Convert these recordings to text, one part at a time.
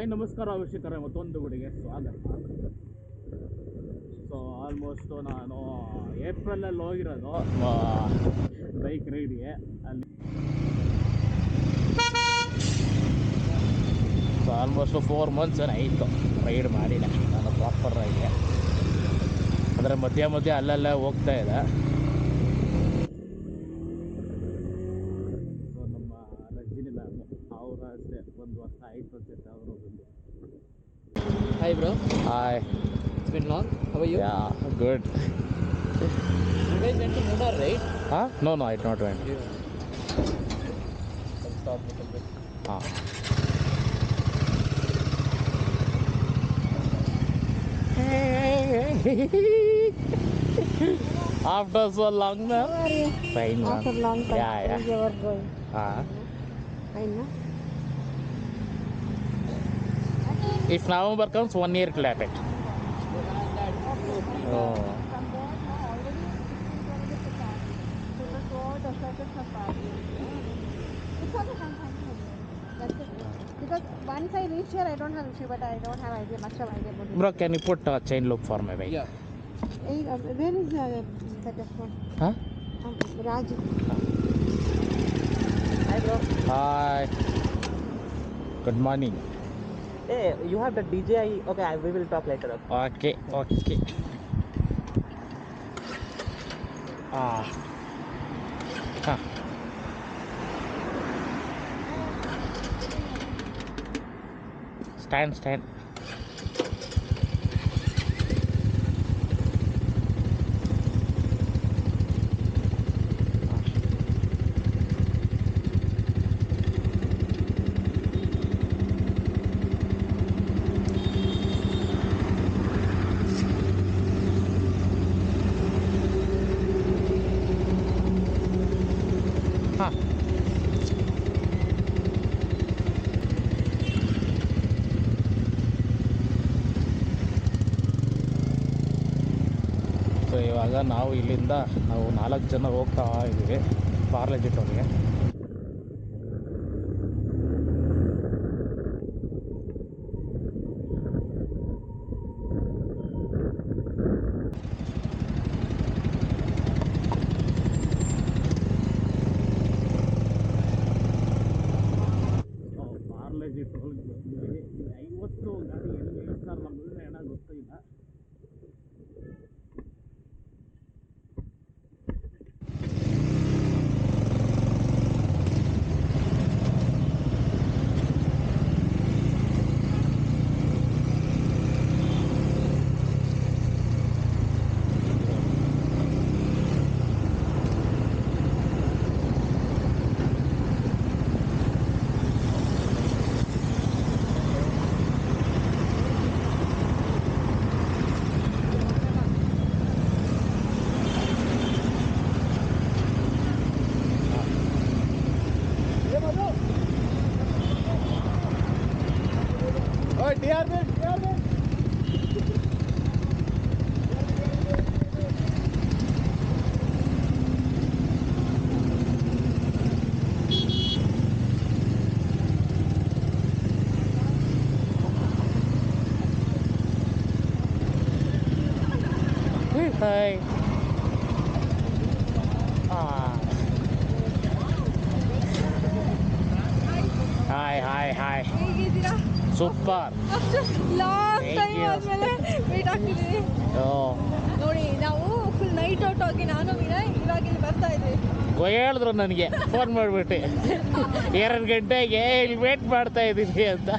Hi ನಮಸ್ಕಾರ ವೀಕ್ಷಕರೇ, ಮತ್ತೊಂದು ವಿಡಿಯೋಗೆ ಸ್ವಾಗತ. ಸೊ ಆಲ್ಮೋಸ್ಟು ನಾನು ಏಪ್ರಿಲಲ್ಲಿ ಹೋಗಿರೋದು ಬೈಕ್ ರೈಡ್ಗೆ. ಅಲ್ಲಿ ಸೊ ಆಲ್ಮೋಸ್ಟು 4 months ಆಯಿತು ರೈಡ್ ಮಾಡಿದೆ ನಾನು ಪ್ರಾಪರ್ ರೈಡ್ಗೆ. ಅಂದರೆ ಮಧ್ಯೆ ಅಲ್ಲಲ್ಲೇ ಹೋಗ್ತಾ ಇದೆ. ಸೊ ನಮ್ಮ ರಜಿನಿ ಮ್ಯಾಮ್ ಅವರು ಅಷ್ಟೇ 1 ವರ್ಷ ಆಯಿತು ಅನ್ಸುತ್ತೆ ಅವರು ಬಂದು. Hi bro. Hi. It's been long. How are you? Yeah, good. You guys went to Munnar, right? Huh? No, I did not went. Yeah. I'll stop a little bit. After so long now? Fine. After long time. Yeah. You were going. Fine, no? If November comes, 1 year will happen. Oh. Because once I reach here, I don't have issue, but I don't have much of idea about it. Bro, can you put a chain loop for me, bhai? Yeah. Hey, where is that phone? Huh? Raj. Hi bro. Hi. Good morning. Hey, you have the DJI. Okay, we will talk later. Okay. Huh. Stand. So ಇವಾಗ ನಾವು ಇಲ್ಲಿಂದ 4 ಜನ ಹೋಗ್ತಾ ಇದ್ದೀವಿ ಪಾರ್ಲೆಜಿಟ್ ಅವ್ರಿಗೆ. ಪಾರ್ಲೆಜಿಟ್ ಹೋಗಿ ಬಂದ್ವಿ. 50 ಗಾಡಿ ಎಲ್ಲಿ ಸರ್ ನಮ್ಮದು ಏನೋ ಗೊತ್ತಿಲ್ಲ. Hi. Hi. ಹೇಗಿದ್ದೀರಾ? Super. Long Thank time you. ಆದ್ಮೇಲೆ ಮೀಟ್ ಆಗ್ತಿದ್ದೀವಿ. ನೋಡಿ, ನಾವು ಫುಲ್ ನೈಟ್ ಔಟ್ ಹೋಗಿ ನಾನು ವಿನಯ್ ಇವಾಗ ಇಲ್ಲಿ ಬರ್ತಾ ಇದ್ವಿ. ಹೇಳಿದ್ರು ನನಗೆ ಫೋನ್ ಮಾಡಿಬಿಟ್ಟು 2 ಗಂಟೆಗೆ ಇಲ್ಲಿ ವೇಟ್ ಮಾಡ್ತಾ ಇದ್ದೀನಿ ಅಂತ.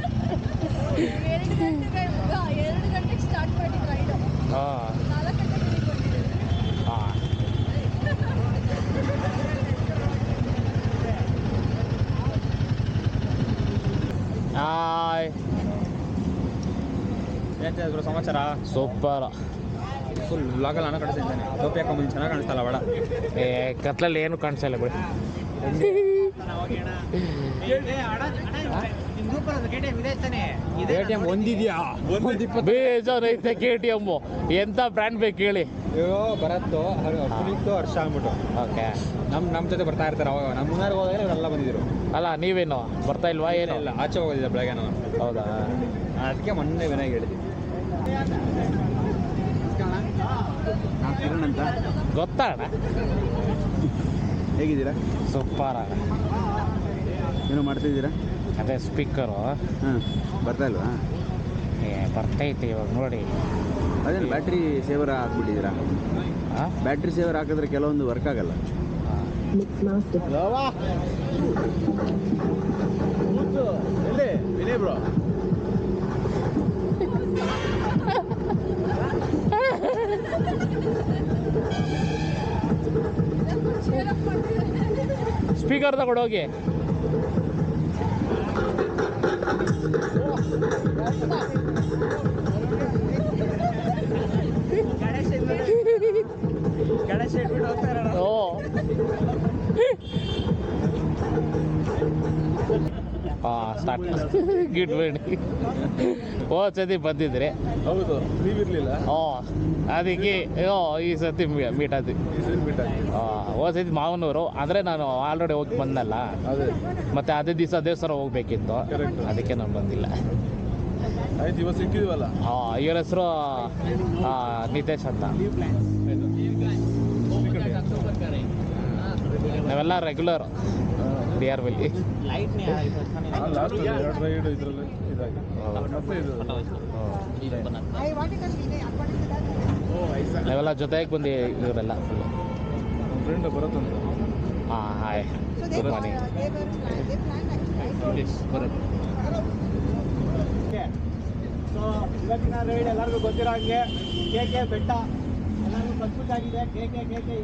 2 ಗಂಟೆಗೆ ಸ್ಟಾರ್ಟ್ ಮಾಡಿದ್ದು ರೈಡು. 4 ಗಂಟೆಗೆ ಬಂದಿದ್ದೀವಿ. ಹಾಯ್. ಏನ್ ಸಮಾಚಾರ? ಸೂಪರ್. ಫುಲ್ ವ್ಲಾಗಲ್ಲಿ ನಾನು ಕಳಿಸಿದ್ದೇನೆ. ಟೋಪಿ ಹಾಕೊಂಬಂದು ಚೆನ್ನಾಗಿ ಕಾಣಿಸ್ತಲ್ಲ ಬೇಡ. ಕತ್ಲಲ್ಲಿ ಏನು ಕಾಣಿಸಲ್ಲ ಬಿಡಿ. KTM ಒಂದಿದ್ಯಾ? ಬೇಜಾರೈತೆ KTM. ಎಂಥ ಬ್ರ್ಯಾಂಡ್ ಬೇಕು ಹೇಳಿ. ಇವರು ಭರತ್ತು ಪುನೀತ್ ಹರ್ಷ ಅಂದ್ಬಿಟ್ಟು ಓಕೆ. ನಮ್ಮ ಜೊತೆ ಬರ್ತಾ ಇರ್ತಾರೆ ಅವಾಗ ನಮ್ಮ ಮುನ್ನಾರು ಹೋದಾಗ ಇವರೆಲ್ಲ ಬಂದಿದ್ರು. ಅಲ್ಲ ನೀವೇನು ಬರ್ತಾ ಇಲ್ವಾ ಏನು? ಇಲ್ಲ ಆಚೆ ಹೋಗೋದಿಲ್ಲ ಬೆಳಗ್ಗೆ ನಾವು. ಹೌದಾ? ಅದಕ್ಕೆ ಮೊನ್ನೆ ವಿನಾಯಕ್ ಹೇಳಿದ್ವಿ. ನಾನು ಕಿರಣ್ ಅಂತ. ಗೊತ್ತಾ ಅಣ್ಣ? ಹೇಗಿದ್ದೀರಾ? ಸೂಪರ್ ಅಣ್ಣ. ಏನೋ ಮಾಡ್ತಿದ್ದೀರಾ? ಅದೇ ಸ್ಪೀಕರು. ಹಾಂ ಬರ್ತಾ ಇಲ್ವಾ? ಬರ್ತೈತೆ ಇವಾಗ ನೋಡಿ. ಅದೇನು ಬ್ಯಾಟ್ರಿ ಸೇವರ್ ಹಾಕ್ಬಿಟ್ಟಿದ್ದೀರಾ? ಹಾಂ, ಬ್ಯಾಟ್ರಿ ಸೇವರ್ ಹಾಕಿದ್ರೆ ಕೆಲವೊಂದು ವರ್ಕ್ ಆಗಲ್ಲ. ವಿನಯ್ ಬ್ರೋ ಸ್ಪೀಕರ್ ತಗೊಂಡೋಗಿ. ಓ ಹಾಂ, ಸ್ಟಾರ್ಟ್. Good morning. ಹೋದ ಸತಿ ಬಂದಿದ್ರಿ. ಹೌದು, ನೀವಿರ್ಲಿಲ್ಲ. ಅದಕ್ಕೆ ಈ ಸತಿ ಮೀಟ್ ಆದ್ವಿ. ಹೋದ ಸತಿ ಮಾವನೂರು ಅಂದರೆ ನಾನು ಆಲ್ರೆಡಿ ಹೋಗಿ ಬಂದಲ್ಲ. ಅದೇ ಮತ್ತೆ ಅದೇ ದಿವಸ ದೇವಸ್ಥಾನ ಹೋಗ್ಬೇಕಿತ್ತು, ಅದಕ್ಕೆ ನಾನು ಬಂದಿಲ್ಲ. ಆಯ್ತು, ಇವತ್ತು ಸಿಕ್ಕಿದ್ವಲ್ಲ. ಇವ್ರ ಹೆಸರು ನಿತೇಶ್ ಅಂತ. ನಾವೆಲ್ಲ ರೆಗ್ಯುಲರ್ ಡಿ ಆರ್ ವಿಲ್ಲಿ. ನಾವೆಲ್ಲ ಜೊತೆಗೆ ಬಂದು ಇವರೆಲ್ಲ ಫುಲ್ಲು. ಫ್ರೆಂಡ್ ಬರುತ್ತಂತ. ಹಾಂ, ಹಾಯ್, ಗುಡ್ ಮಾರ್ನಿಂಗ್. ಸೊ ಇವತ್ತಿನ ರೈಡ್ ಎಲ್ಲರಿಗೂ ಗೊತ್ತಿರೋ ಹಂಗೆ KK ಬೆಟ್ಟ ಎಲ್ಲರಿಗೂ ಕನ್ಫ್ಯೂಸ್ ಆಗಿದೆ. KK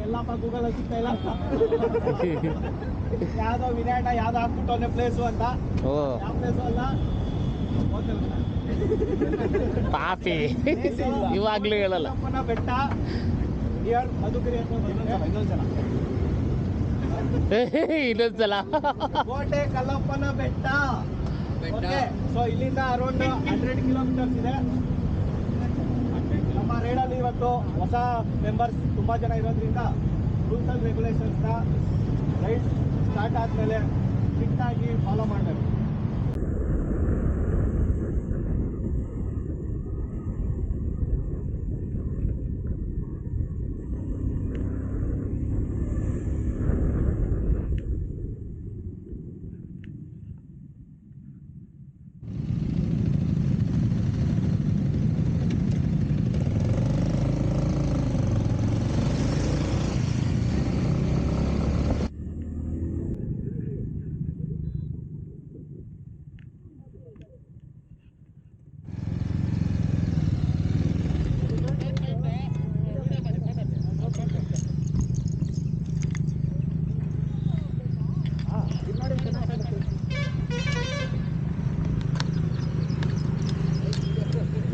ಎಲ್ಲಪ್ಪ ಗೂಗಲಲ್ಲಿ ಸಿಗ್ತಾ ಇಲ್ಲ. ಯಾವುದೋ ವಿನಾಯಕ ಯಾವುದೋ ಹಾಕ್ಬಿಟ್ಟವನೇ ಪ್ಲೇಸು ಅಂತ. ಓ ಯಾವ ಪ್ಲೇಸು ಅಲ್ಲ, ಪಾಪಿ, ಇವಾಗಲೂ ಹೇಳಲ್ಲ. ಕಲ್ಲಪ್ಪನ ಬೆಟ್ಟ ನಿಯರ್ ಮಧುಗಿರಿ ಅಂತ ಇನ್ನೊಂದ್ಸಲ ಇನ್ನೊಂದ್ಸಲ ಕೋಟೆ ಕಲ್ಲಪ್ಪನ ಬೆಟ್ಟ. ಓಕೆ, ಸೊ ಇಲ್ಲಿಂದ ಅರೌಂಡ್ 100 ಕಿಲೋಮೀಟರ್ಸ್ ಇದೆ. ನಮ್ಮ ರೈಡಲ್ಲಿ ಇವತ್ತು ಹೊಸ ಮೆಂಬರ್ಸ್ ತುಂಬ ಜನ ಇರೋದ್ರಿಂದ ರೂಲ್ಸ್ ಆ್ಯಂಡ್ ರೆಗ್ಯುಲೇಷನ್ಸ್ನ ರೈಡ್ ಸ್ಟಾರ್ಟ್ ಆದಮೇಲೆ ಸ್ಟ್ರಿಕ್ಟಾಗಿ ಫಾಲೋ ಮಾಡಬೇಕು.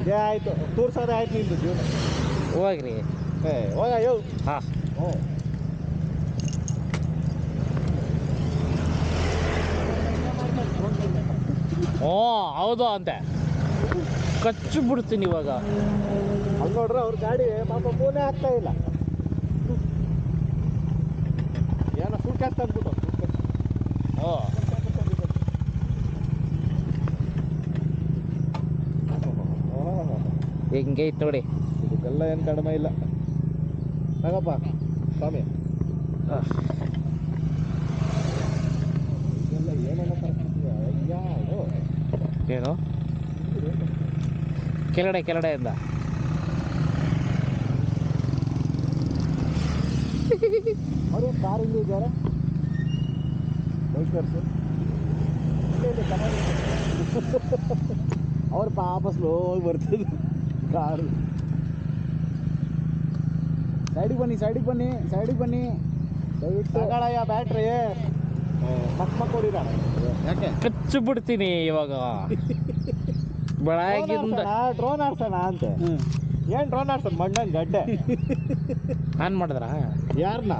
ಇದೇ ಆಯಿತು, ತೋರ್ಸೋದೇ ಆಯ್ತು ನಿಂದು ಜೀವನ. ಹೋಗ್ರಿ. ಹೋಗ ಯೋ. ಹಾಂ, ಓ ಹೌದು ಅಂತೆ. ಕಚ್ಚು ಬಿಡ್ತೀನಿ ಇವಾಗ. ಅಲ್ಲಿ ನೋಡ್ರೆ ಅವ್ರ ಗಾಡಿ ಪಾಪ ಫೋನೇ ಆಗ್ತಾ ಇಲ್ಲ. ಏನೋ ಸೂಟ್ಕೇಸ್ ತಂದ್ಬಿಟ್ಟು ಓ ಹೆಂಗೆ ಐತೆ ನೋಡಿ. ಇದಕ್ಕೆಲ್ಲ ಏನು ಕಡಿಮೆ ಇಲ್ಲ. ಹಾಗಪ್ಪ ಸ್ವಾಮಿ, ಇದೆಲ್ಲ ಏನೆಲ್ಲ ಪರಿಸ್ಥಿತಿ. ಅಯ್ಯಾ ಇದು ಏನು ಕೆಳಗಡೆಯಿಂದ ಅವರು ಕಾರ್ ಇಲ್ಲಿ ಇದ್ದಾರೆ. ಬೈಕರ್ಸು ಅವ್ರು ಪಾಪ ಸ್ಲೋ ಹೋಗಿ ಬರ್ತದೆ ಕಾರು. ಸೈಡಿಗೆ ಬನ್ನಿ ದಯವಿಟ್ಟು ತಗೊಳಯ್ಯ ಬ್ಯಾಟ್ರಿ. ಮಕ್ ಹೊಡಿದ ಯಾಕೆ ಕಚ್ಚು ಬಿಡ್ತೀನಿ ಇವಾಗ. ಬೆಳಗಿಂದ ಡ್ರೋನ್ ಆಡ್ಸೋಣ ಅಂತ. ಏನು ಡ್ರೋನ್ ಆಡ್ಸೋಣ? ಮಣ್ಣನ್ ಗಡ್ಡೆ ಆನ್ ಮಾಡಿದ್ರ ಯಾರನ್ನ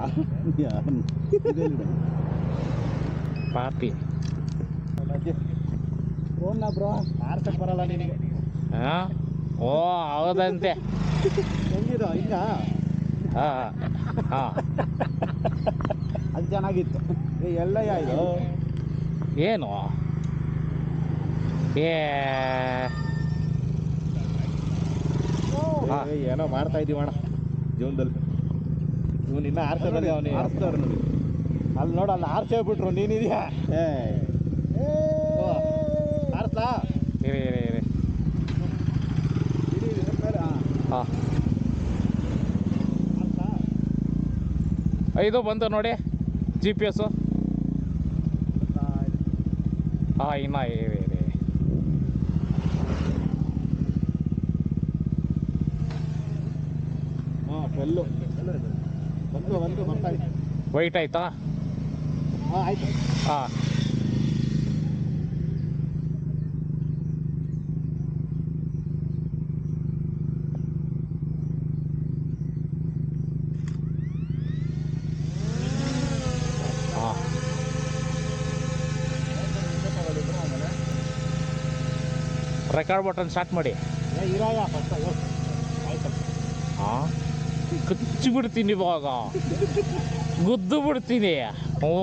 ಪಾಪಿ. ಡ್ರೋನ್ನ ಬ್ರೋ ಆಡ್ಸಕ್ ಬರಲ್ಲ ನಿನಗೆ. ಹಾಂ, ಓ ಹೌದಂತೆ. ಹೆಂಗಿದು ಹಿಂಗ ಹಾಂ ಹಾಂ ಅದು ಚೆನ್ನಾಗಿತ್ತು. ಎಲ್ಲಯ್ಯ ಇದು ಏನು ಏ ಹಾ. ಏನೋ ಮಾಡ್ತಾ ಇದೀವಿ ಅಣ್ಣ ಜೀವನದಲ್ಲಿ. ಇವನು ಇನ್ನ ಆರ್ಸೋದಲ್ಲಿ ಅವನು ಆರಿಸ್ತವ್ರು ನೋಡಿ. ಅಲ್ಲಿ ನೋಡು, ಅಲ್ಲಿ ಆರ್ಸೇ ಬಿಟ್ರು, ನೀನಿದ್ಯಾ ಆರಿಸ್ಲಾ? ಇರಿ ಇರಿ ಇರಿ ಹಾಂ ಇದು ಬಂತು ನೋಡಿ GPS. ಹಾಂ ಇನ್ನ ಇರಿ ಇರಿ ಫುಲ್ಲು ಬಂದು ಬರ್ತಾ ಇದೆ. ವೈಟ್ ಆಯ್ತಾ? ಹಾಂ ಆಯ್ತು. ಹಾಂ ಹಾಂ ರೆಕಾರ್ಡ್ ಬಟನ್ ಸ್ಟಾರ್ಟ್ ಮಾಡಿ. ಇರಾಯ ಫಸ್ಟ್ ಆಯ್ತು. ಹಾಂ ಕಚ್ಚಿ ಬಿಡ್ತೀನಿ ಇವಾಗ, ಗುದ್ದು ಬಿಡ್ತೀನಿ. ಹ್ಞೂ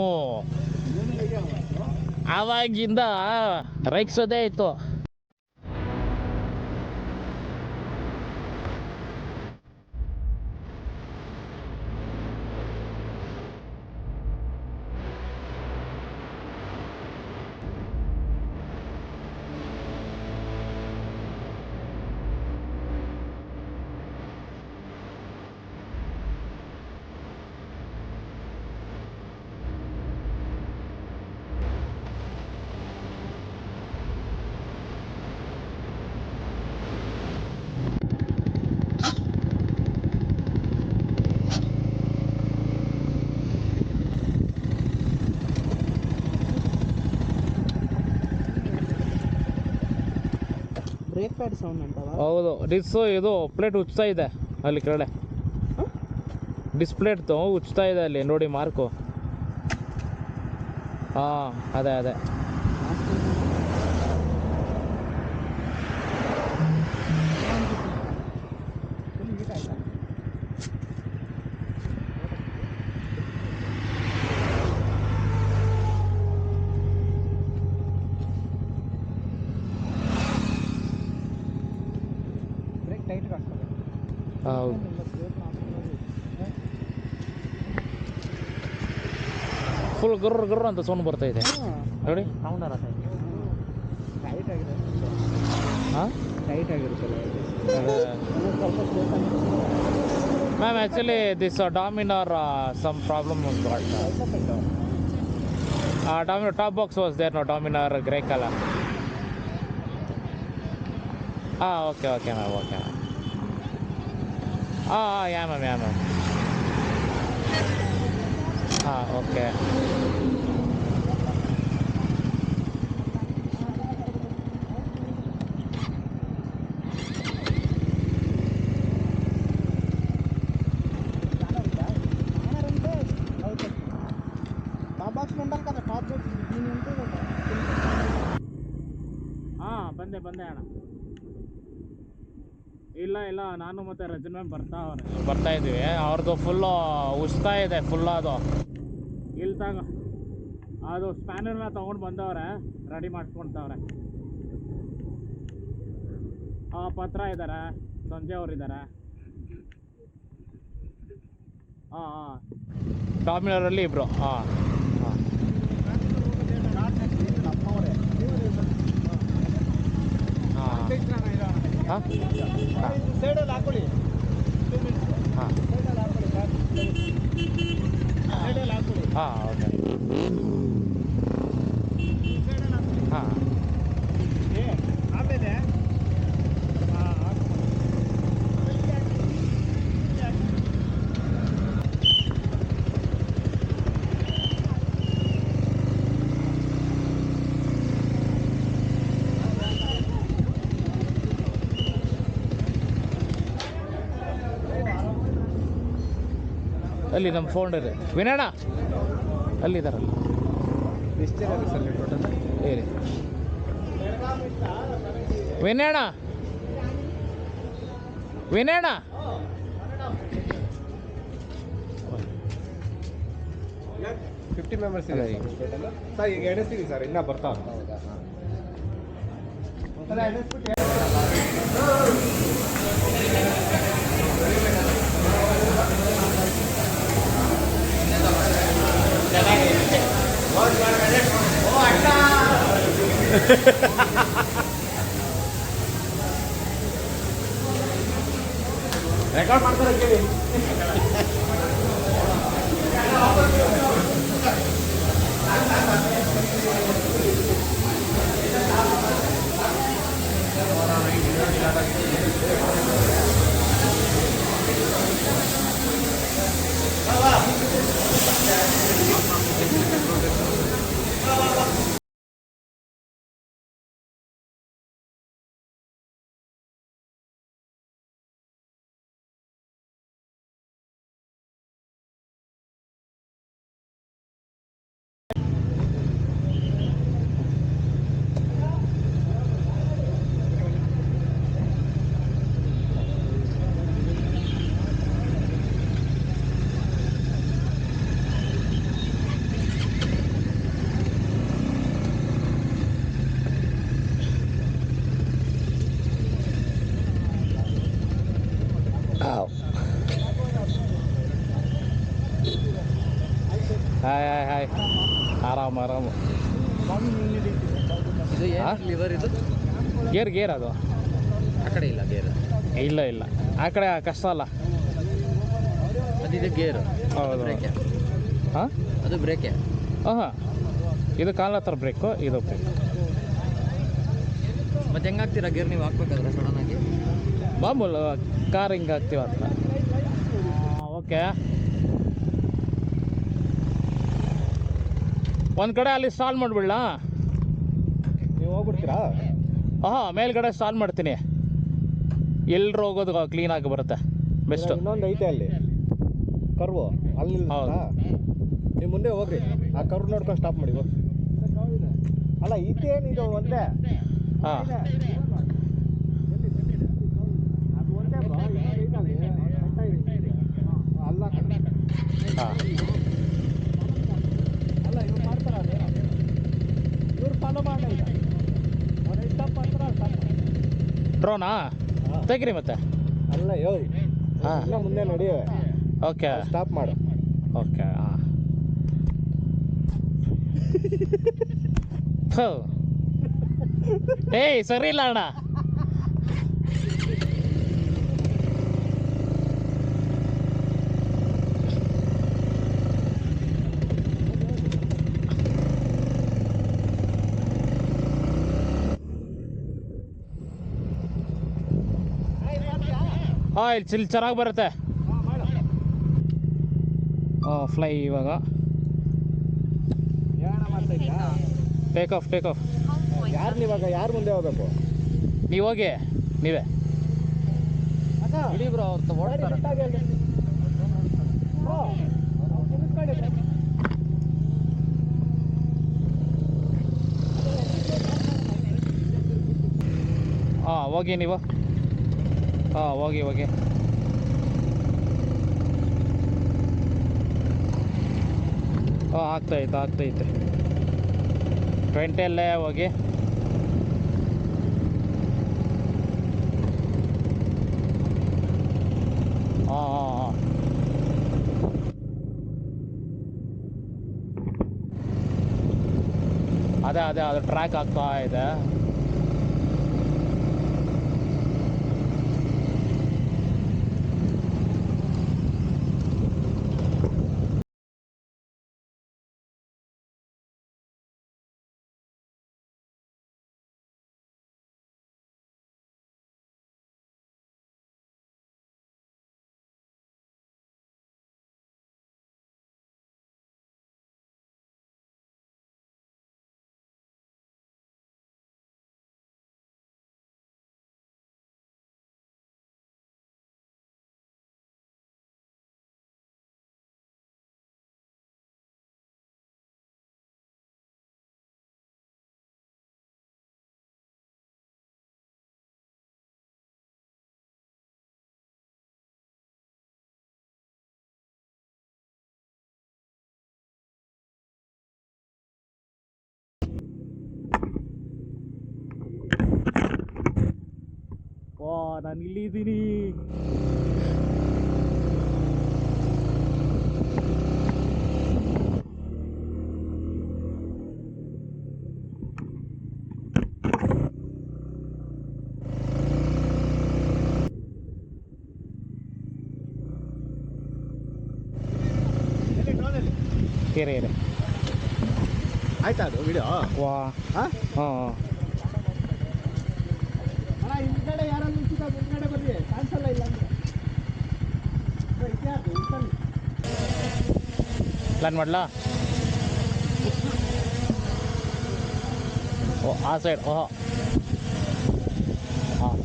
ಆವಾಗಿಂದ ರೈಕ್ಸೋದೇ ಆಯಿತು. ಬ್ರೇಕ್ ಪ್ಯಾಡ್ ಸೌಂಡ್ ಅಂತವ. ಹೌದು ಇದು ಪ್ಲೇಟ್ ಉಚ್ತಾ ಇದೆ ಅಲ್ಲಿ ಕೆಳಗಡೆ. ಡಿಸ್ಪ್ಲೇಟ್ದು ಉಚ್ತಾ ಇದೆ ಅಲ್ಲಿ ನೋಡಿ ಮಾರ್ಕು. ಹಾಂ ಅದೇ ಅದೇ. ಬ್ರೇಕ್ ಟೈಟ್ ಹಾಕ್ಕೋಬೇಕು. ಹೌದು ಫುಲ್ ಗರ್ರ ಗರ್ರ ಅಂತ ಸೌಂಡ್ ಬರ್ತಾ ಇದೆ ನೋಡಿ. ಟೈಟ್ ಆಗಿರುತ್ತೆ. ಹಾಂ ಟೈಟ್ ಆಗಿರುತ್ತಲ್ಲ ಸ್ವಲ್ಪ ma'am actually this Dominar some problem Dominar top box was there no Dominar grey colour. ಹಾಂ okay okay ma'am okay ma'am. ಹಾಂ ಹಾಂ ಯಾ ಮ್ಯಾಮ್ ಹಾಂ ಓಕೆ. ಟಾಪ್ ಬಾಕ್ಸ್ ఉండాలి కదా. టాప్ బాక్స్ దీని ఉంటే ಹಾಂ ಬಂದೆ ಅಣ್ಣ. ಇಲ್ಲ ನಾನು ಮತ್ತು ರಜನ್ ಮ್ಯಾಮ್ ಬರ್ತಾ ಇದ್ದೀವಿ. ಅವ್ರದ್ದು ಫುಲ್ಲು ಉಸ್ತಾ ಇದೆ ಫುಲ್ಲು. ಅದು ಇಲ್ಲಿ ಅದು ಸ್ಪ್ಯಾನರ್ನ ತೊಗೊಂಡು ಬಂದವ್ರೆ, ರೆಡಿ ಮಾಡಿಸ್ಕೊಳ್ತವ್ರೆ. ಪತ್ರ ಇದ್ದಾರೆ, ಸಂಜೆ ಅವ್ರು ಇದ್ದಾರೆ. ಹಾಂ ಡಾಮಿನರಲ್ಲಿ ಇಬ್ಬರು. ಹಾಂ ಹಾಂ ಹಾಂ ಸೈಡಲ್ಲಿ ಹಾಕೊಳ್ಳಿ. ಹಾಂ ಸೈಡಲ್ಲಿ ಹಾಕೊಳ್ಳಿ. ಸೈಡಲ್ಲಿ ಹಾಕೊಳ್ಳಿ. ಹಾಂ ಓಕೆ ಸೈಡಲ್ಲಿ ಹಾಕೊಳ್ಳಿ. ಹಾಂ ಆಮೇಲೆ ಅಲ್ಲಿ ನಮ್ಮ ಫೋನ್ ಇದೆ. ವಿನಯಣ್ಣ ಅಲ್ಲಿದ್ದಾರಲ್ಲ ಹೇಳಿ. ವಿನಯಣ್ಣ 50 ಮೆಂಬರ್ಸ್ ಅದೇ. ಸರ್ ಈಗ ಎಣಿಸ್ತೀವಿ ಸರ್ ಇನ್ನೂ ಬರ್ತಾವೆ. ಒಂದ್ಸಲ ಎಣಿಸ್ಬಿಟ್ಟು ರೆಕಾರ್ಡ್ ಮಾಡ್ತಾರೆ ಕೇಳಿ. ಹಾಯ್ ಹಾಯ್ ಹಾಯ್, ಆರಾಮ ಆರಾಮು. ಇದು ಲಿವರ್ ಇದು ಗೇರ್ ಅದು ಆ ಕಡೆ ಇಲ್ಲ ಗೇರ್, ಇಲ್ಲ ಇಲ್ಲ, ಆ ಕಡೆ ಕಷ್ಟ ಅಲ್ಲ. ಅದಿದೆ ಗೇರ್. ಹೌದು. ಬ್ರೇಕೆ, ಹಾಂ ಅದು ಬ್ರೇಕೆ. ಹಾಂ, ಇದು ಕಾಲ ಹತ್ರ ಬ್ರೇಕು, ಇದು ಬ್ರೇಕ್. ಮತ್ತೆ ಹೆಂಗೆ ಹಾಕ್ತೀರಾ ಗೇರ್ ನೀವು ಹಾಕ್ಬೇಕಾದ್ರೆ ಸಡನ್ನಾಗಿ? ಮಾಮೂಲು ಕಾರ್ ಹಿಂಗೆ ಹಾಕ್ತೀವ ಅಂತ. ಓಕೆ, ಒಂದು ಕಡೆ ಅಲ್ಲಿ ಸ್ಟಾಲ್ ಮಾಡಿಬಿಡ್ಲಾ? ನೀವು ಹೋಗ್ಬಿಡ್ತೀರಾ? ಹಾಂ, ಮೇಲ್ಗಡೆ ಸ್ಟಾಲ್ ಮಾಡ್ತೀನಿ, ಎಲ್ಲರೂ ಹೋಗೋದು ಕ್ಲೀನಾಗಿ ಬರುತ್ತೆ, ಬೆಸ್ಟು. ಇನ್ನೊಂದು ಐತೆ ಅಲ್ಲಿ ಕರ್ವು, ಅಲ್ಲಿ ಹೌದು. ನೀವು ಮುಂದೆ ಹೋಗ್ರಿ, ಆ ಕರ್ವ್ ನೋಡ್ಕೊಂಡು ಸ್ಟಾಪ್ ಮಾಡಿ ಹೋಗಿ. ಅಲ್ಲ ಇದೇನಿದು ಒಂದೇ? ಹಾಂ, ಅದು ಒಂದೇ ಬ್ರೋ, ಇನ್ನೊಂದು ಐತೆ ಅಲ್ಲಿ ಅಲ್ಲ ಕಣೆ. ಹಾಂ. ಅಲ್ಲ ಇವ್ರು ಮಾಡ್ತಾರ ಅದು, ಇವ್ರು ಫಾಲೋ ಮಾಡಲ್ಲ ಈಗ. ಅವ್ರು ಸ್ಟಾಪ್ ಮಾಡ್ತಾರ ಸ್ಟಾಪ್. ಡ್ರೋನಾ ತೆಗಿರಿ ಮತ್ತೆ. ಅಲ್ಲ ಯೋ, ಹಾಂ, ಇನ್ನ ಮುಂದೆ ನಡಿ, ಓಕೆ ಸ್ಟಾಪ್ ಮಾಡು. ಓಕೆ. ಹಾಂ, ಏಯ್ ಸರಿ ಇಲ್ಲ ಅಣ್ಣ. ಹಾಂ, ಇಲ್ಲಿ ಚೆನ್ನಾಗಿ ಬರುತ್ತೆ. ಫ್ಲೈ ಇವಾಗ ಏನ ಮಾಡ್ತಾ ಇದ್ಯಾ? Take off. ಯಾರು ನೀವಾಗ ಯಾರು ಮುಂದೆ ಹೋಗ್ಬೇಕು? ನೀವು ಹೋಗಿ, ನೀವೇ. ಇಡೀ ಬ್ರೋ ಅವ್ರು ಓಡ್ತಾರೆ. ಹಾಂ, ಹೋಗಿ ನೀವು. ಹಾಂ, ಹೋಗಿ. ಹಾಂ, ಆಗ್ತೈತೆ 20 ಹೋಗಿ. ಹಾಂ, ಅದೇ ಅದು ಟ್ರ್ಯಾಕ್ ಆಗ್ತಾ ಇದೆ. ನಾನು ಇಲ್ಲಿದ್ದೀನಿ. ಇರೆ ಇರೆ ಆಯ್ತಾ ಅದು ವಿಡಿಯೋ? ವಾ ಹಾಂ ಹಾಂ ಅಣ್ಣ ಹಿಂದ್ಗಡೆ ಯಾರು ನಿಂತಿದ್ದ ಮುಂದ್ಗಡೆ ಬರ್ರಿ, ಕಾಣಿಸಲ್ಲ ಇಲ್ಲ ಅಂದ್ರೆ ಪ್ಲಾನ್ ಮಾಡ್ಲಾ? ಓ ಆ ಸೈಡ್ ಓಹೋ ಹಾಂ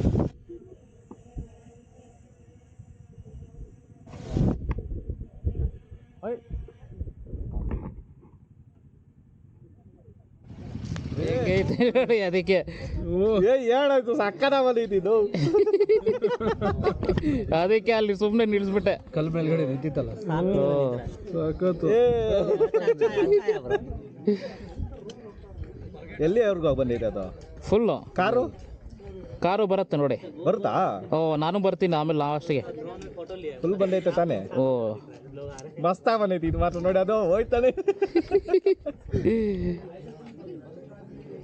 ನೋಡಿ ಅದಕ್ಕೆ ಏನಾಯ್ತು ಸಕ್ಕದ ಬಂದಿದ್ದು. ಅದಕ್ಕೆ ಅಲ್ಲಿ ಸುಮ್ಮನೆ ನಿಲ್ಲಿಸ್ಬಿಟ್ಟೆ. ಕಲ್ಲು ಮೇಲ್ಗಡೆ ನಿಂತಿತ್ತಲ್ಲ. ಎಲ್ಲಿವರೆಗೂ ಬಂದಿದೆ ಅದು? ಫುಲ್ಲು ಕಾರು ಬರುತ್ತೆ ನೋಡಿ. ಬರುತ್ತಾ? ಓ ನಾನು ಬರ್ತೀನಿ ಆಮೇಲೆ ಲಾಸ್ಟ್ಗೆ. ಫುಲ್ ಬಂದೈತೆ ತಾನೇ? ಓ ಮಸ್ತಾ ಬಂದೈತಿ ಇದು ಮಾತ್ರ ನೋಡಿ, ಅದು ಹೋಯ್ತಾನೆ.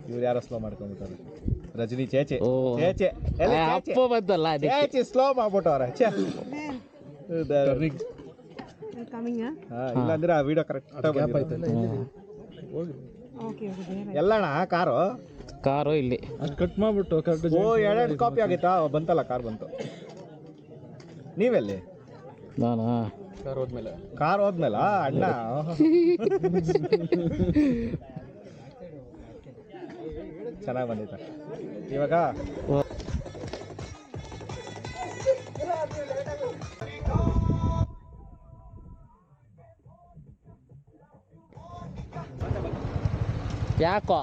ಇವ್ರು ಯಾರೋ ಸ್ಲೋ ಮಾಡ್ಕೊಂಡ್ಬಿಟ್ಟಾರೆ. ರಜನಿ ಚೇಚೆ ಓ ಚೇಚೆ ಅಪ್ಪ ಬಂತಲ್ಲ ಅದಕ್ಕೆ ಚೇಚೆ ಸ್ಲೋ ಮಾಡ್ಬಿಟ್ಟವ್ರೆ. ಇಲ್ಲಾಂದ್ರೆ ಆ ವಿಡಿಯೋ ಕರೆಕ್ಟ್ ಎಲ್ಲಣ್ಣ ಕಾರು ಇಲ್ಲಿ ಕಟ್ ಮಾಡ್ಬಿಟ್ಟು ಕರೆಕ್ಟ್. ಓ ಎರಡು ಕಾಪಿ ಆಗೈತಾ? ಬಂತಲ್ಲ, ಕಾರ್ ಬಂತು. ನೀವೆಲ್ಲಿ? ನಾನು ಕಾರ್ ಹೋದ್ಮೇಲ ಅಣ್ಣ ಚೆನ್ನಾಗಿ ಬಂದಿತ್ತ. ಇವಾಗ ಯಾಕೋ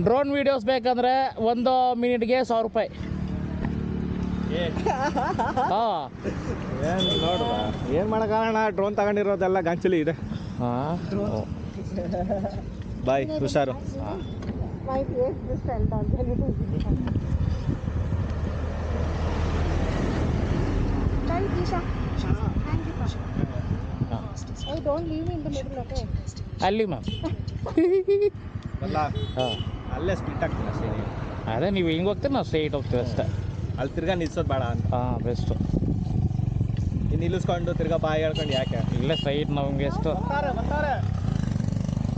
ಡ್ರೋನ್ ವಿಡಿಯೋಸ್ ಬೇಕಂದ್ರೆ 1 ಮಿನಿಟ್ಗೆ 1000 ರೂಪಾಯಿ. ಹಾಂ ಏನು ನೋಡುವ, ಏನು ಮಾಡೋಕ್ಕಾಗಣ, ಡ್ರೋನ್ ತಗೊಂಡಿರೋದೆಲ್ಲ ಗಂಚಲಿ ಇದೆ. ಹಾಂ ಬಾಯ್, ಹುಷಾರು. My face just fell down. Can you please? Thank you, Isha. Thank you, Pasha. Hey, don't leave me in the middle, okay? ಅಲ್ಲಿ ಮ್ಯಾಮ್ ಅಲ್ಲ ಹಾಂ ಅಲ್ಲೇ ಸ್ಪಿಟ್ ಆಗ್ತೀನಿ ಅಷ್ಟೇ. ಅದೇ ನೀವು ಹಿಂಗೆ ಹೋಗ್ತೀರಿ, ನಾವು ಸ್ಟ್ರೈಟ್ ಹೋಗ್ತೀವಿ ಅಷ್ಟೇ. ಅಲ್ಲಿ ತಿರ್ಗಾ ನಿಲ್ಸೋದು ಬೇಡ ಅಂತ. ಹಾಂ ಬೆಸ್ಟು. ಇನ್ನು ನಿಲ್ಲಿಸ್ಕೊಂಡು ತಿರ್ಗಾ ಬಾಯಿ ಹೇಳ್ಕೊಂಡು ಯಾಕೆ? ಇಲ್ಲೇ ಸ್ಟ್ರೈಟ್ ನಮಗೆ ಎಷ್ಟು. ಬರ್ತಾರೆ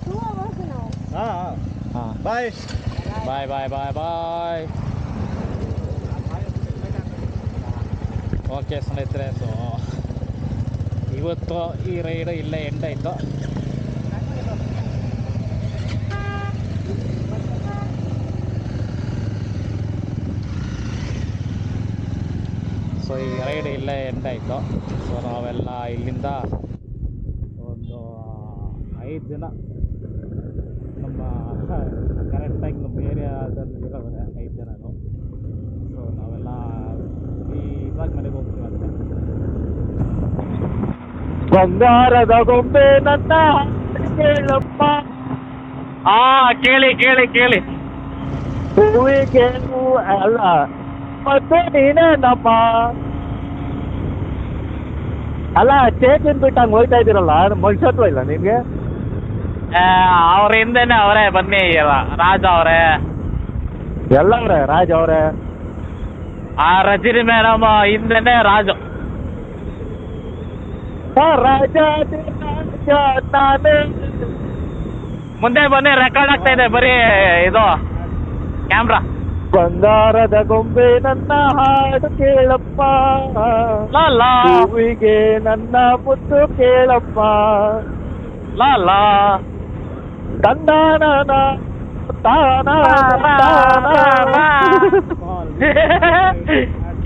2 hours now. ಹಾಂ ಹಾಂ ಬಾಯ್ ಬಾಯ್ ಬಾಯ್ ಬಾಯ್ ಬಾಯ್. ಓಕೆ ಸ್ನೇಹಿತರೆ, ಸೊ ಇವತ್ತು ಈ ರೈಡ್ ಇಲ್ಲೇ ಎಂಡ್ ಆಯಿತು. ಸೊ ಈ ರೈಡ್ ಇಲ್ಲೇ ಎಂಡ್ ಆಯಿತು. ಸೊ ನಾವೆಲ್ಲ ಇಲ್ಲಿಂದ ಒಂದು 5 ಜನ ನಮ್ಮ ಕರೆಕ್ಟಾಗಿ ನಮ್ಮ ಏರಿಯಾದಲ್ಲಿರೋರೆ 5 ಜನನು. ಸೊ ನಾವೆಲ್ಲ ಇವಾಗ ಮನೆಗೆ ಹೋಗ್ತೀವಿ ಅಷ್ಟೇ. ಬಂಗಾರದ ಗೊಂಬೆ ನನ್ನ ಕೇಳಪ್ಪ. ಕೇಳಿ ಕೇಳಿ ಕೇಳಿ ಹೂವಿಗೆ ಅಲ್ಲ ಮತ್ತೆ ನೀನೇ ನಮ್ಮ. ಅಲ್ಲ ಚೇತನ್ ಬಿಟ್ಟು ಹಂಗೆ ಹೋಯ್ತಾ ಇದ್ದೀರಲ್ಲ, ಮನುಷ್ಯತ್ವ ಇಲ್ಲ ನಿಮ್ಗೆ? ಅವ್ರ ಹಿಂದೆನೆ ಅವರೇ ಬನ್ನಿ, ರಾಜ್ ಅವರೇ ಎಲ್ಲವ್ರೆ, ರಾಜ್ ಅವರೇ. ಆ ರಜನಿ ಮೇಡಮ್ ಹಿಂದೆನೆ ರಾಜು. ರಾಜ ನಾನು ಮುಂದೆ ಬನ್ನಿ, ರೆಕಾರ್ಡ್ ಆಗ್ತಾ ಇದೆ ಬರೀ ಇದು ಕ್ಯಾಮ್ರಾ. ಬಂಗಾರದ ಗೊಂಬೆ ನನ್ನ ಹಾಡು ಕೇಳಪ್ಪ, ಲಾ ಹೂವಿಗೆ ನನ್ನ ಮುದ್ದು ಕೇಳಪ್ಪ, ಲಾ ತಂದಾನ ತಾನ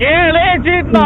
ಕೇಳಿ ಚಿನ್ನ